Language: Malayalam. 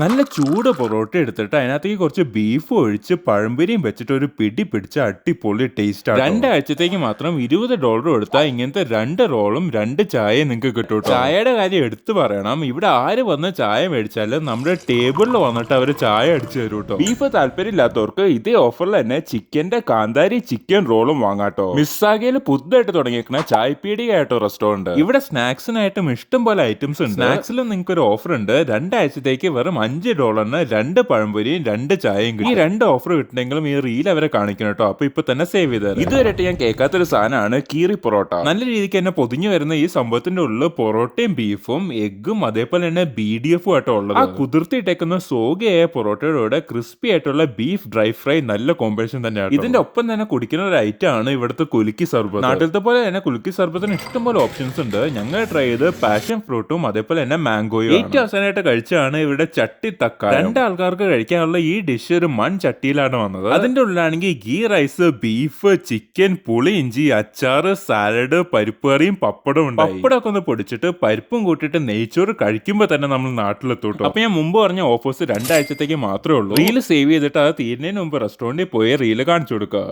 നല്ല ചൂട് പൊറോട്ട എടുത്തിട്ട് അതിനകത്തേക്ക് കുറച്ച് ബീഫ് ഒഴിച്ച് പഴംപൊരിയും വെച്ചിട്ട് ഒരു പിടി പിടിച്ച അടിപൊളി ടേസ്റ്റ് ആണ്. 2 ആഴ്ചത്തേക്ക് മാത്രം $20 കൊടുത്താൽ ഇങ്ങനത്തെ 2 റോളും 2 ചായയും നിങ്ങൾക്ക് കിട്ടും. ചായയുടെ കാര്യം എടുത്തു പറയണം, ഇവിടെ ആര് വന്ന് ചായ മേടിച്ചാലും നമ്മുടെ ടേബിളിൽ വന്നിട്ട് അവർ ചായ അടിച്ചു തരും കേട്ടോ. ബീഫ് താല്പര്യമില്ലാത്തവർക്ക് ഇതേ ഓഫറിൽ തന്നെ ചിക്കന്റെ കാന്താരി ചിക്കൻ റോളും വാങ്ങാട്ടോ. മിസ്സാഗയിൽ പുതുതായിട്ട് തുടങ്ങിയേക്കുന്ന ചായപ്പീടികയായിട്ടോ റെസ്റ്റോറന്റ്. ഇവിടെ സ്നാക്സിനായിട്ടും ഇഷ്ടം പോലെ ഐറ്റംസ് ഉണ്ട്. സ്നാക്സിലും നിങ്ങൾക്ക് ഒരു ഓഫർ ഉണ്ട്. 2 ആഴ്ചത്തേക്ക് വെറും $5 2 പഴംപൊരിയും 2 ചായയും കിട്ടും. ഈ 2 ഓഫർ കിട്ടുന്നെങ്കിലും ഈ റീൽ അവരെ കാണിക്കണം കേട്ടോ. അപ്പൊ ഇപ്പൊ തന്നെ സേവ് ചെയ്തത്. ഇതുവരെയായിട്ട് ഞാൻ കേൾക്കാത്തൊരു സാധനമാണ് കീറി പൊറോട്ട. നല്ല രീതിക്ക് തന്നെ പൊതിഞ്ഞു വരുന്ന ഈ സംഭവത്തിന്റെ ഉള്ളിൽ പൊറോട്ടയും ബീഫും എഗ്ഗും അതേപോലെ തന്നെ BDF ആയിട്ടോ ഉള്ളത്. ആ കുതിർത്തിട്ടേക്കുന്ന സോഗയായ പൊറോട്ടയുടെ കൂടെ ക്രിസ്പി ആയിട്ടുള്ള ബീഫ് ഡ്രൈ ഫ്രൈ നല്ല കോമ്പിനേഷൻ തന്നെയാണ്. ഇതിന്റെ ഒപ്പം തന്നെ കുടിക്കുന്ന ഒരു ഐറ്റം ആണ് ഇവിടുത്തെ കുലുക്കി സർബത്ത്. നാട്ടിലത്തെ പോലെ തന്നെ കുലുക്കി സർബത്തിന് ഇഷ്ടംപോലെ ഓപ്ഷൻസ് ഉണ്ട്. ഞങ്ങൾ ട്രൈ ചെയ്ത് പാഷൻ ഫ്രൂട്ടും അതേപോലെ തന്നെ മാംഗോയും. ഏറ്റവും അവസാനമായിട്ട് കഴിച്ചാണ് ഇവിടെ ചട്ടി തക്കാളി. 2 ആൾക്കാർക്ക് കഴിക്കാനുള്ള ഈ ഡിഷ് ഒരു ചട്ടിയിലാണ് വന്നത്. അതിന്റെ ഉള്ളിലാണെങ്കിൽ ഗീ റൈസ്, ബീഫ്, ചിക്കൻ, പുളി ഇഞ്ചി, അച്ചാറ്, സാലഡ്, പരിപ്പ് കറിയും പപ്പടവും ഉണ്ട്. പപ്പടമൊക്കെ ഒന്ന് പൊടിച്ചിട്ട് പരിപ്പും കൂട്ടിയിട്ട് നെയ്ച്ചോറ് കഴിക്കുമ്പോൾ തന്നെ നമ്മൾ നാട്ടിലെത്തൂട്ടോ. അപ്പൊ ഞാൻ മുമ്പ് പറഞ്ഞ ഓഫേഴ്സ് 2 ആഴ്ചത്തേക്ക് മാത്രമേ ഉള്ളൂ. റീല് സേവ് ചെയ്തിട്ട് അത് തീരുന്നതിന് മുമ്പ് റെസ്റ്റോറന്റിൽ പോയി റീല് കാണിച്ചു കൊടുക്കുക.